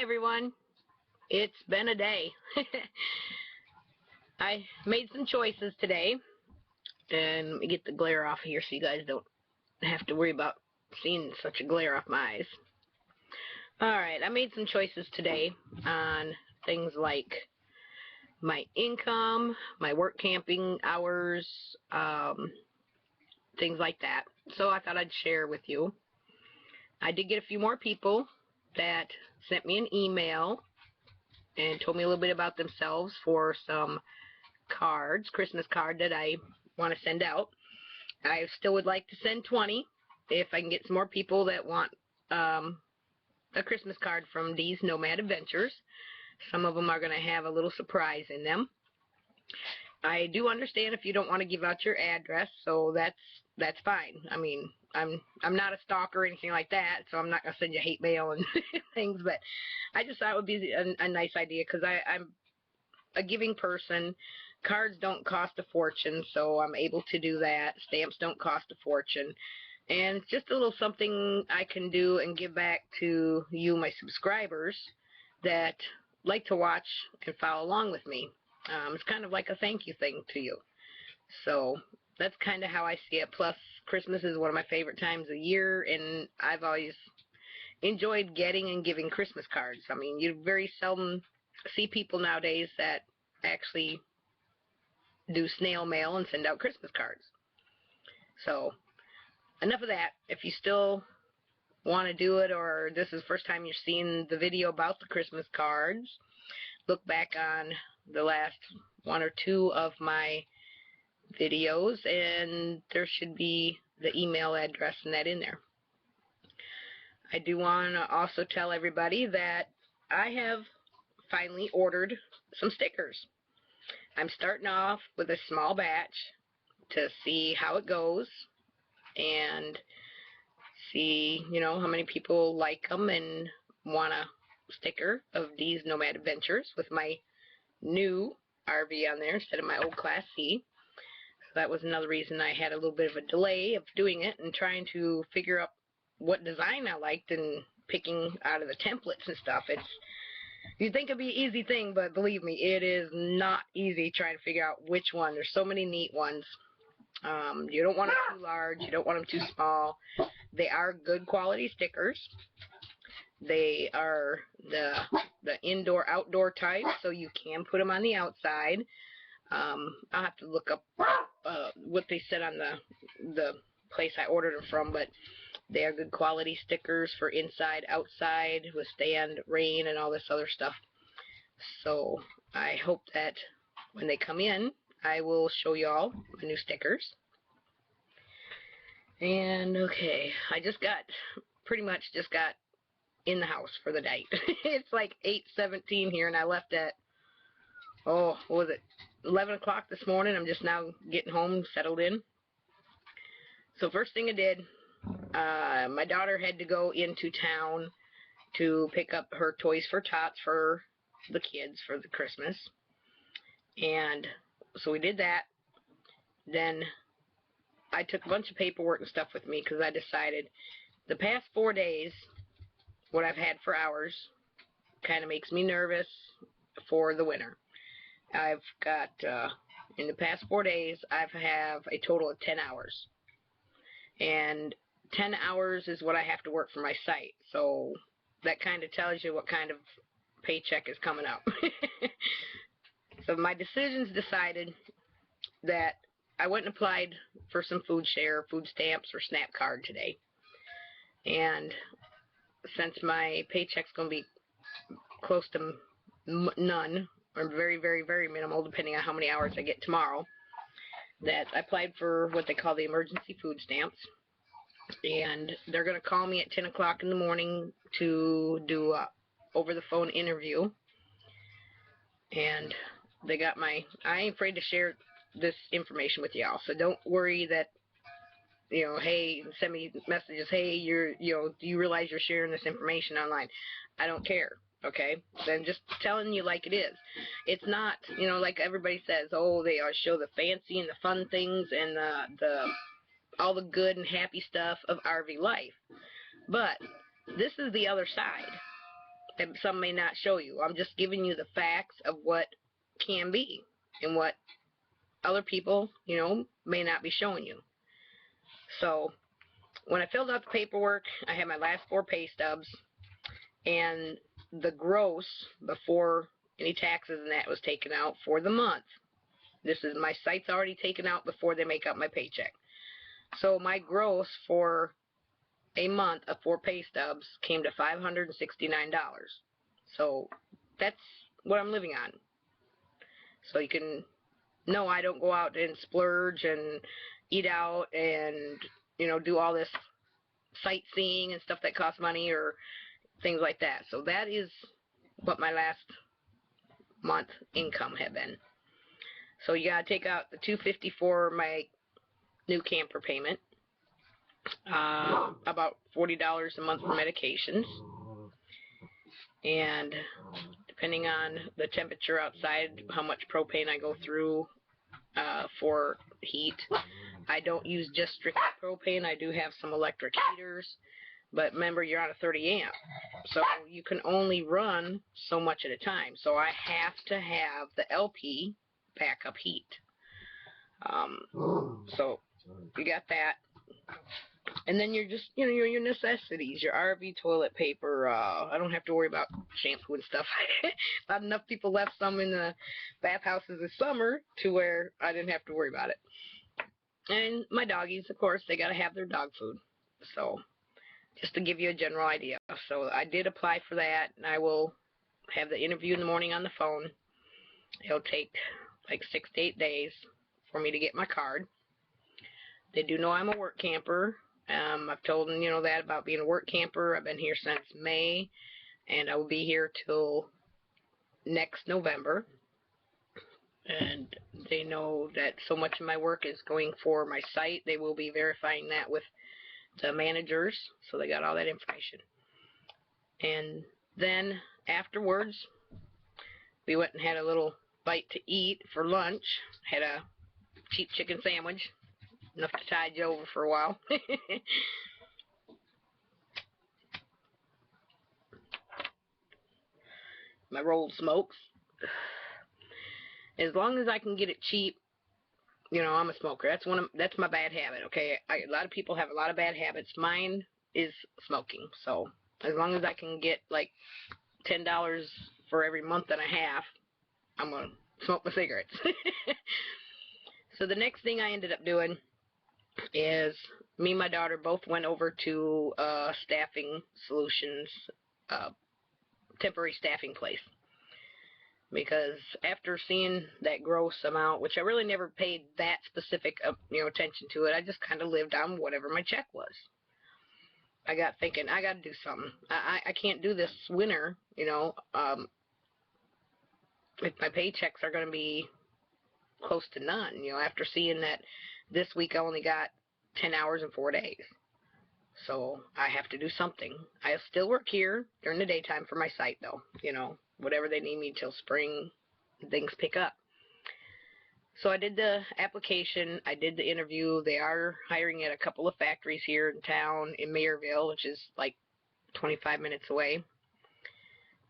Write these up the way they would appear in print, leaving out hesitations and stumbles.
everyone. It's been a day. I made some choices today, and let me get the glare off here so you guys don't have to worry about seeing such a glare off my eyes. Alright, I made some choices today on things like my income, my work camping hours, things like that. So I thought I'd share with you. I did get a few more people that sent me an email and told me a little bit about themselves for some cards, Christmas card that I want to send out. I still would like to send 20 if I can get some more people that want a Christmas card from these Nomad Adventures. Some of them are going to have a little surprise in them. I do understand if you don't want to give out your address, so that's fine. I mean, I'm not a stalker or anything like that, so I'm not going to send you hate mail and things, but I just thought it would be a nice idea because I'm a giving person. Cards don't cost a fortune, so I'm able to do that. Stamps don't cost a fortune. And it's just a little something I can do and give back to you, my subscribers, that like to watch and follow along with me. It's kind of like a thank you thing to you. So that's kind of how I see it. Plus, Christmas is one of my favorite times of year, and I've always enjoyed getting and giving Christmas cards. I mean, you very seldom see people nowadays that actually do snail mail and send out Christmas cards. So, enough of that. If you still want to do it, or this is the first time you're seeing the video about the Christmas cards, look back on the last one or two of my videos, and there should be the email address and that in there. I do want to also tell everybody that I have finally ordered some stickers. I'm starting off with a small batch to see how it goes and see, you know, how many people like them and want a sticker of these Nomad Adventures with my new RV on there instead of my old Class C. So that was another reason I had a little bit of a delay of doing it and trying to figure out what design I liked and picking out of the templates and stuff. You'd think it'd be an easy thing, but believe me, it is not easy trying to figure out which one. There's so many neat ones. You don't want them too large. You don't want them too small. They are good quality stickers. They are the indoor-outdoor type, so you can put them on the outside. I'll have to look up what they said on the place I ordered them from, but they are good quality stickers for inside, outside, withstand rain and all this other stuff. So I hope that when they come in, I will show y'all my new stickers. And okay, I pretty much just got in the house for the night. It's like 8:17 here, and I left at, what was it, 11 o'clock this morning. I'm just now getting home, settled in. So first thing I did, my daughter had to go into town to pick up her Toys for Tots for the kids for the Christmas. And so we did that. Then I took a bunch of paperwork and stuff with me because I decided the past 4 days, what I've had for hours, kind of makes me nervous for the winter. I've got, in the past 4 days, I have a total of 10 hours. And 10 hours is what I have to work for my site. So that kind of tells you what kind of paycheck is coming up. So my decisions decided that I went and applied for some food share, food stamps, or SNAP card today. And since my paycheck's going to be close to none, or very, very, very minimal, depending on how many hours I get tomorrow, that I applied for what they call the emergency food stamps. And they're going to call me at 10 o'clock in the morning to do a over-the-phone interview. And they got I ain't afraid to share this information with y'all, so don't worry that, you know, hey, send me messages, hey, do you realize you're sharing this information online? I don't care, okay? Then just telling you like it is. It's not, you know, like everybody says, oh, they show the fancy and the fun things and all the good and happy stuff of RV life. But this is the other side. and some may not show you. I'm just giving you the facts of what can be and what other people, may not be showing you. So when I filled out the paperwork, I had my last 4 pay stubs, and the gross before any taxes and that was taken out for the month. This is my site's already taken out before they make up my paycheck. So my gross for a month of 4 pay stubs came to $569. So that's what I'm living on. So you can know I don't go out and splurge and eat out and, do all this sightseeing and stuff that costs money or things like that. So that is what my last month income had been. So you gotta take out the $250 for my new camper payment, about $40 a month for medications, and depending on the temperature outside, how much propane I go through for heat. I don't use just strictly propane. I do have some electric heaters, but remember, you're on a 30 amp, so you can only run so much at a time. So I have to have the LP backup heat. So you got that, and then you're just, your necessities, your RV toilet paper. I don't have to worry about shampoo and stuff. Not enough people left some in the bathhouses this summer to where I didn't have to worry about it. And my doggies, of course, they got to have their dog food. So just to give you a general idea. So I did apply for that, and I will have the interview in the morning on the phone. It'll take like 6 to 8 days for me to get my card. They do know I'm a work camper. I've told them, that about being a work camper. I've been here since May, and I will be here till next November. And they know that so much of my work is going for my site. They will be verifying that with the managers, so they got all that information. And then afterwards, we went and had a little bite to eat for lunch. Had a cheap chicken sandwich, enough to tide you over for a while. My rolled smokes. As long as I can get it cheap, I'm a smoker. That's my bad habit. Okay, a lot of people have a lot of bad habits. Mine is smoking. So as long as I can get like $10 for every month and a half, I'm gonna smoke my cigarettes. So the next thing I ended up doing is me and my daughter both went over to Staffing Solutions, temporary staffing place. Because after seeing that gross amount, which I really never paid that specific attention to it, I just kind of lived on whatever my check was. I got thinking, I got to do something. I can't do this winter, if my paychecks are going to be close to none, after seeing that this week I only got 10 hours and 4 days. So I have to do something. I still work here during the daytime for my site, though, whatever they need me till spring, things pick up. So I did the application, I did the interview. They are hiring at a couple of factories here in town, in Mayerville, which is like 25 minutes away.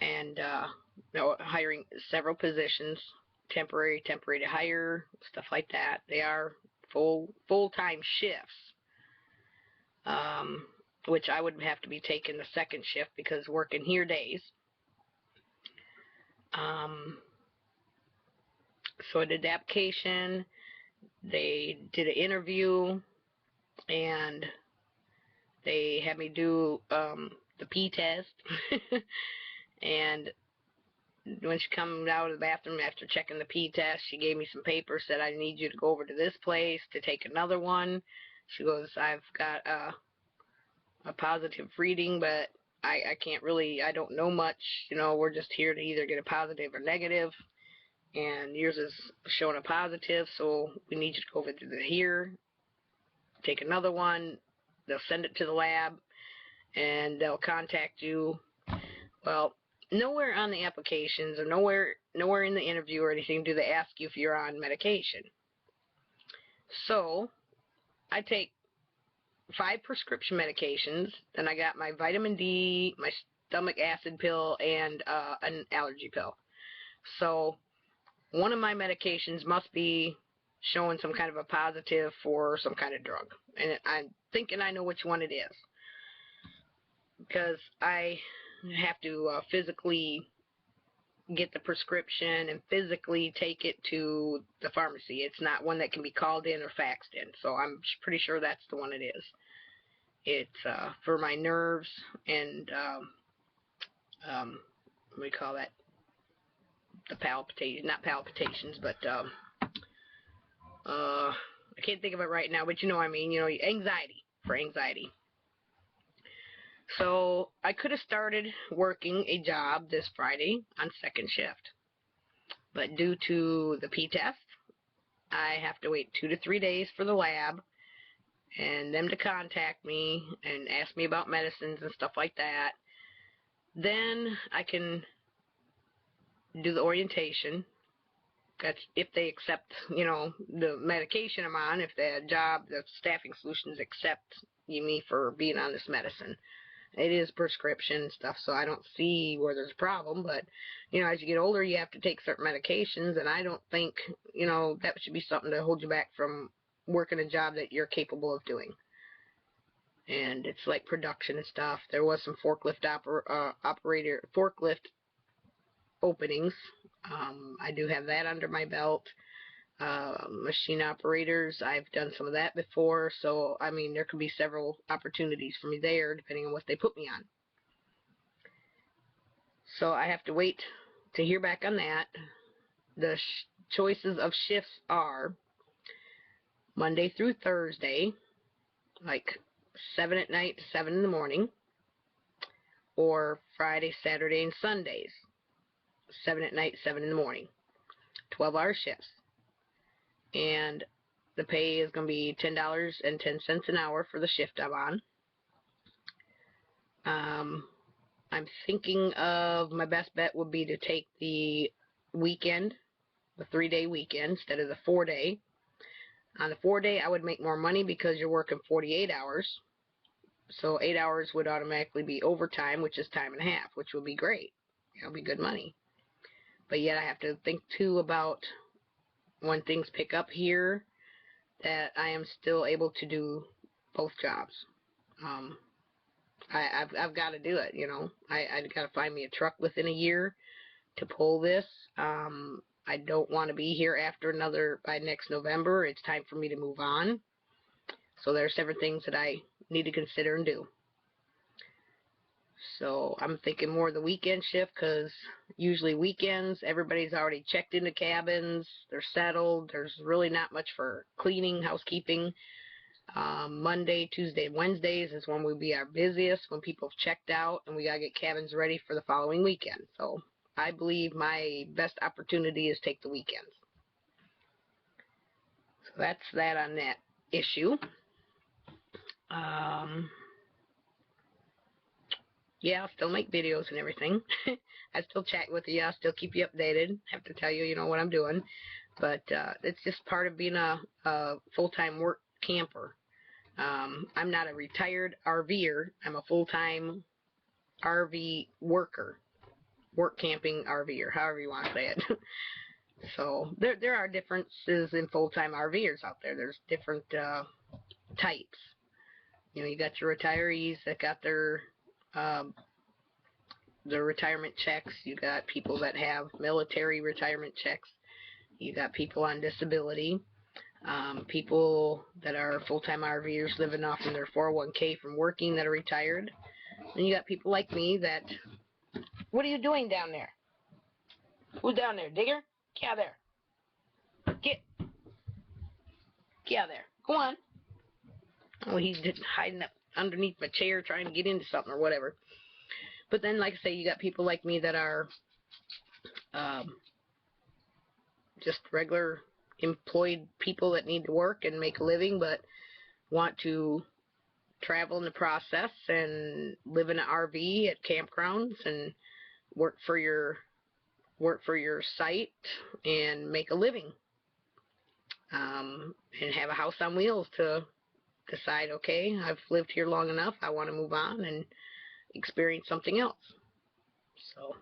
And hiring several positions, temporary to hire, stuff like that. They are full-time shifts, which I would have to be taking the second shift because working here days. So I did the application, they did an interview, and they had me do the P test. And when she come out of the bathroom after checking the P test, she gave me some papers, said, I need you to go over to this place to take another one. She goes, I've got a positive reading, but I can't really, I don't know much, we're just here to either get a positive or negative, and yours is showing a positive, so we need you to go over to here, take another one, they'll send it to the lab, and they'll contact you. Well, nowhere on the applications or nowhere in the interview or anything do they ask you if you're on medication. So I take 5 prescription medications, then I got my vitamin D, my stomach acid pill and an allergy pill. So one of my medications must be showing some kind of a positive for some kind of drug. And I'm thinking I know which one it is, because I have to physically get the prescription and physically take it to the pharmacy. It's not one that can be called in or faxed in. So I'm pretty sure that's the one it is. It's for my nerves and what do we call that? The palpitations, not palpitations, but I can't think of it right now, but you know what I mean, anxiety, for anxiety. So I could have started working a job this Friday on second shift, but due to the P-test, I have to wait 2 to 3 days for the lab and them to contact me and ask me about medicines and stuff like that. Then I can do the orientation. That's if they accept, the medication I'm on, if the staffing solutions accept me for being on this medicine. It is prescription stuff, so I don't see where there's a problem, but, as you get older, you have to take certain medications, and I don't think, that should be something to hold you back from working a job that you're capable of doing. And it's like production and stuff. There was some forklift openings. I do have that under my belt. Machine operators, I've done some of that before, so I mean there could be several opportunities for me there depending on what they put me on. So I have to wait to hear back on that. The choices of shifts are Monday through Thursday, like 7 at night to 7 in the morning, or Friday, Saturday, and Sundays, 7 at night, 7 in the morning, 12-hour shifts. And the pay is going to be $10.10 an hour for the shift I'm on. I'm thinking of my best bet would be to take the weekend, the 3-day weekend, instead of the 4-day. On the 4-day, I would make more money because you're working 48 hours. So 8 hours would automatically be overtime, which is time and a half, which would be great. It'll be good money. But yet I have to think, too, about when things pick up here, that I am still able to do both jobs. I've got to do it, I've got to find me a truck within a year to pull this. I don't want to be here by next November. It's time for me to move on. So there are several things that I need to consider and do. So I'm thinking more of the weekend shift, because usually weekends, everybody's already checked into cabins, they're settled, there's really not much for cleaning, housekeeping. Monday, Tuesday, and Wednesdays is when we'll be our busiest, when people have checked out and we got to get cabins ready for the following weekend. So I believe my best opportunity is take the weekends. So that's that on that issue. Yeah, I'll still make videos and everything. I still chat with you. I'll still keep you updated. Have to tell you, what I'm doing. But it's just part of being a full-time work camper. I'm not a retired RVer. I'm a full-time RV worker. Work camping RVer, however you want to say it. So there are differences in full-time RVers out there. There's different types. You got your retirees that got their retirement checks. You got people that have military retirement checks. You got people on disability. People that are full-time RVers living off of their 401k from working that are retired. And you got people like me that... What are you doing down there? Who's down there? Digger? Get out there. Get out there. Go on. Oh, he's just hiding up underneath my chair trying to get into something or whatever. But then, like I say, you got people like me that are just regular employed people that need to work and make a living, but want to travel in the process and live in an RV at campgrounds and work for your site and make a living, and have a house on wheels to decide, okay, I've lived here long enough, I want to move on and experience something else. So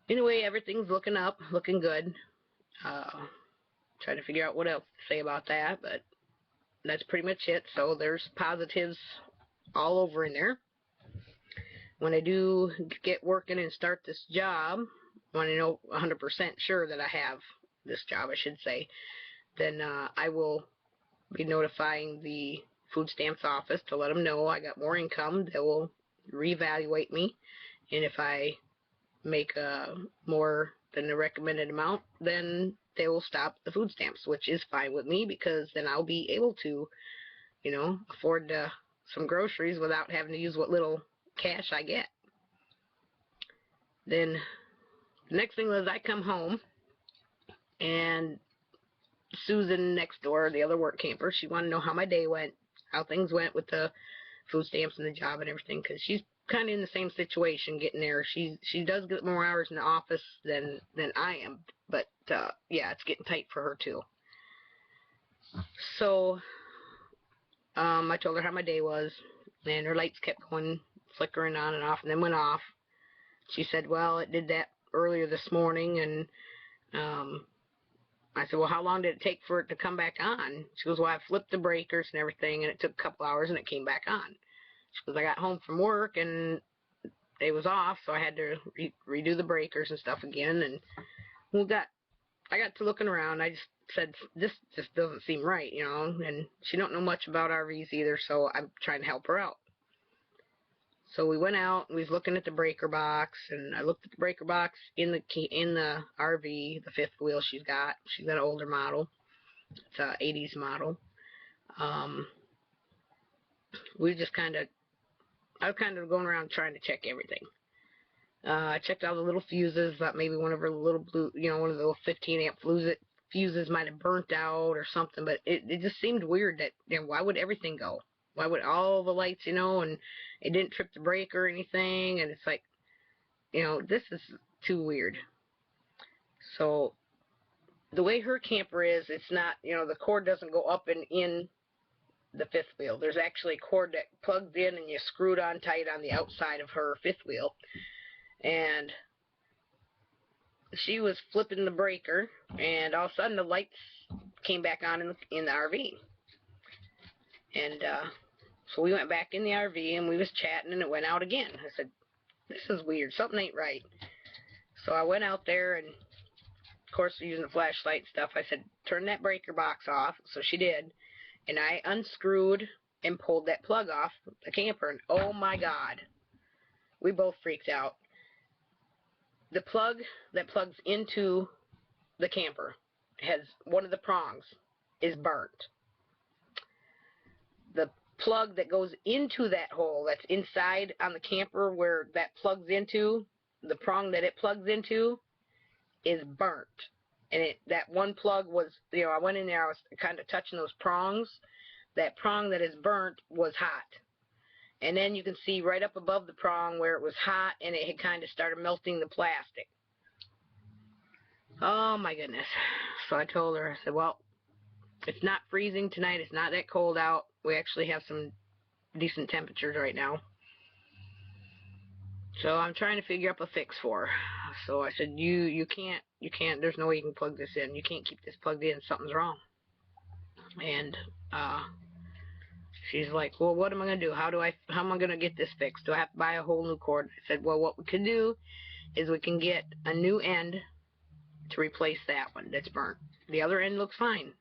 anyway, everything's looking up, looking good. Trying to figure out what else to say about that, but that's pretty much it. So there's positives all over in there. When I do get working and start this job, when I know 100% sure that I have this job, I should say, then I will be notifying the food stamps office to let them know I got more income. They will reevaluate me, and if I make more than the recommended amount, then they will stop the food stamps, which is fine with me, because then I'll be able to, afford some groceries without having to use what little cash I get. Then the next thing was I come home, and Susan next door, the other work camper, she wanted to know how my day went, how things went with the food stamps and the job and everything, because she's kind of in the same situation getting there. She does get more hours in the office than I am, but yeah, it's getting tight for her too. So I told her how my day was, and her lights kept going, flickering on and off, and then went off. She said, well, it did that earlier this morning, and I said, well, how long did it take for it to come back on? She goes, well, I flipped the breakers and everything, and it took a couple hours, and it came back on. She goes, I got home from work, and it was off, so I had to redo the breakers and stuff again, and I got to looking around. I just said, this just doesn't seem right, and she don't know much about RVs either, so I'm trying to help her out. So we went out, and we was looking at the breaker box, and I looked at the breaker box in the RV, the fifth wheel she's got. She's got an older model. It's a 80s model. We just I was kind of going around trying to check everything. I checked all the little fuses, thought maybe one of her little blue, one of the little 15 amp fuses might have burnt out or something, but it just seemed weird that, why would everything go? Why would all the lights, and it didn't trip the brake or anything, and it's like, this is too weird. So the way her camper is, it's not, the cord doesn't go up and in the fifth wheel. There's actually a cord that plugs in, and you screw it on tight on the outside of her fifth wheel. And she was flipping the breaker, and all of a sudden the lights came back on in the RV. And so we went back in the RV, and we was chatting, and it went out again. I said, this is weird. Something ain't right. So I went out there, and of course using the flashlight and stuff, I said, turn that breaker box off. So she did, and I unscrewed and pulled that plug off the camper, and oh my God, we both freaked out. The plug that plugs into the camper has one of the prongs is burnt. The plug that goes into that hole that's inside on the camper where that plugs into, the prong that it plugs into is burnt. And that one plug was, I went in there, I was kind of touching those prongs. That prong that is burnt was hot. And then you can see right up above the prong where it was hot, and it had kind of started melting the plastic. Oh my goodness. So I told her, I said, well, it's not freezing tonight. It's not that cold out. We actually have some decent temperatures right now. So I'm trying to figure up a fix for her. So I said, you can't, there's no way you can plug this in. You can't keep this plugged in. Something's wrong. And she's like, well, what am I going to do? How am I going to get this fixed? Do I have to buy a whole new cord? I said, well, what we can do is we can get a new end to replace that one that's burnt. The other end looks fine.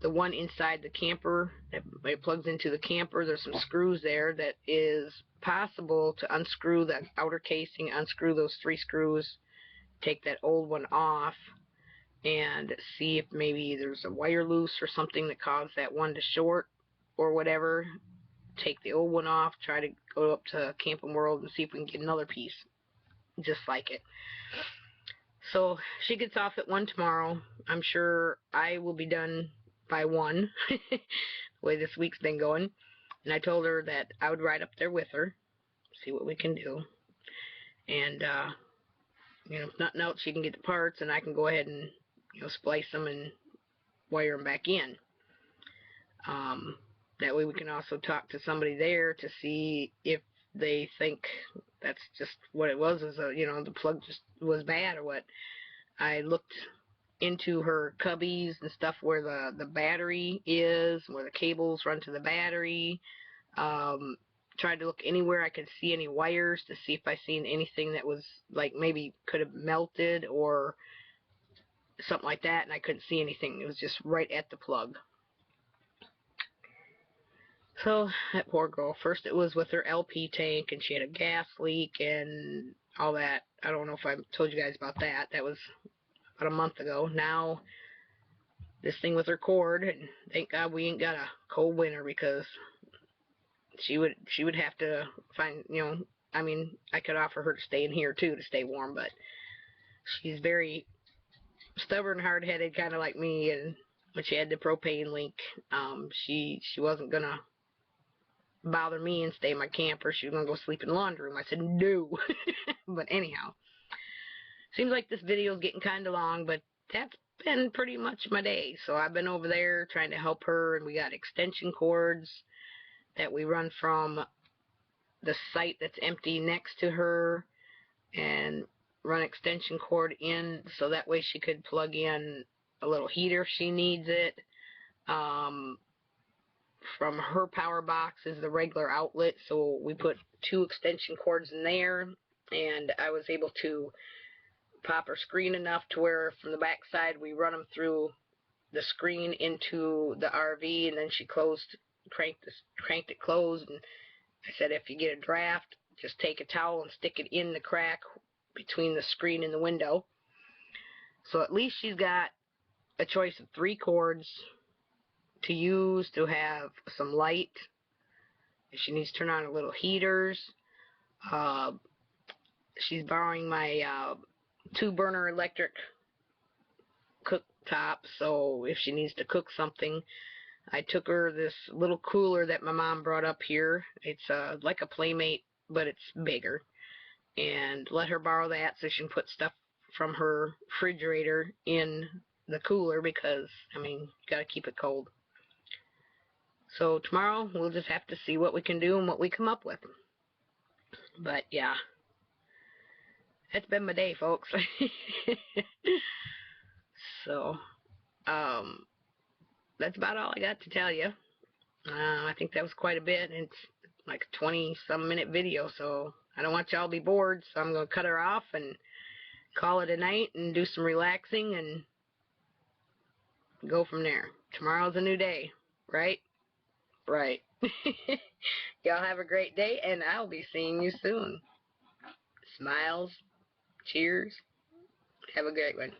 The one inside the camper, that it plugs into the camper, there's some screws there that is possible to unscrew the outer casing, unscrew those 3 screws, take that old one off, and see if maybe there's a wire loose or something that caused that one to short or whatever. Take the old one off, try to go up to Camping World and see if we can get another piece just like it. So she gets off at 1 tomorrow. I'm sure I will be done by 1, the way this week's been going. And I told her that I would ride up there with her, see what we can do. And, if nothing else, she can get the parts, and I can go ahead and, splice them and wire them back in. That way we can also talk to somebody there to see if they think that's just what it was, is the plug just was bad or what. I looked into her cubbies and stuff where the battery is, where the cables run to the battery. Tried to look anywhere I could see any wires to see if I seen anything that was like maybe could have melted or something like that, and I couldn't see anything. It was just right at the plug. So that poor girl, first it was with her LP tank and she had a gas leak and all that. I don't know if I told you guys about that. That was about a month ago. Now this thing with her cord, and thank God we ain't got a cold winter, because she would have to find, I mean, I could offer her to stay in here too to stay warm, but she's very stubborn, hard-headed, kind of like me. And when she had the propane leak, she wasn't gonna bother me and stay in my camper. She was gonna go sleep in the laundry room. I said no. But anyhow, seems like this video is getting kind of long, but that's been pretty much my day. So I've been over there trying to help her, and we got extension cords that we run from the site that's empty next to her, and run extension cord in so that way she could plug in a little heater if she needs it. From her power box is the regular outlet, so we put 2 extension cords in there, and I was able to pop her screen enough to where from the back side we run them through the screen into the RV, and then she cranked it closed. And I said, if you get a draft, just take a towel and stick it in the crack between the screen and the window. So at least she's got a choice of 3 cords to use to have some light. If she needs to turn on her little heaters, she's borrowing my 2-burner electric cooktop, so if she needs to cook something, I took her this little cooler that my mom brought up here. It's like a Playmate, but it's bigger, and let her borrow that so she can put stuff from her refrigerator in the cooler, because I mean, you gotta keep it cold. So tomorrow we'll just have to see what we can do and what we come up with. But yeah, that's been my day, folks. So that's about all I got to tell you. I think that was quite a bit. It's like a 20-some minute video, so I don't want y'all to be bored, so I'm going to cut her off and call it a night and do some relaxing and go from there. Tomorrow's a new day, right? Right. Y'all have a great day, and I'll be seeing you soon. Smiles. Cheers. Have a great one.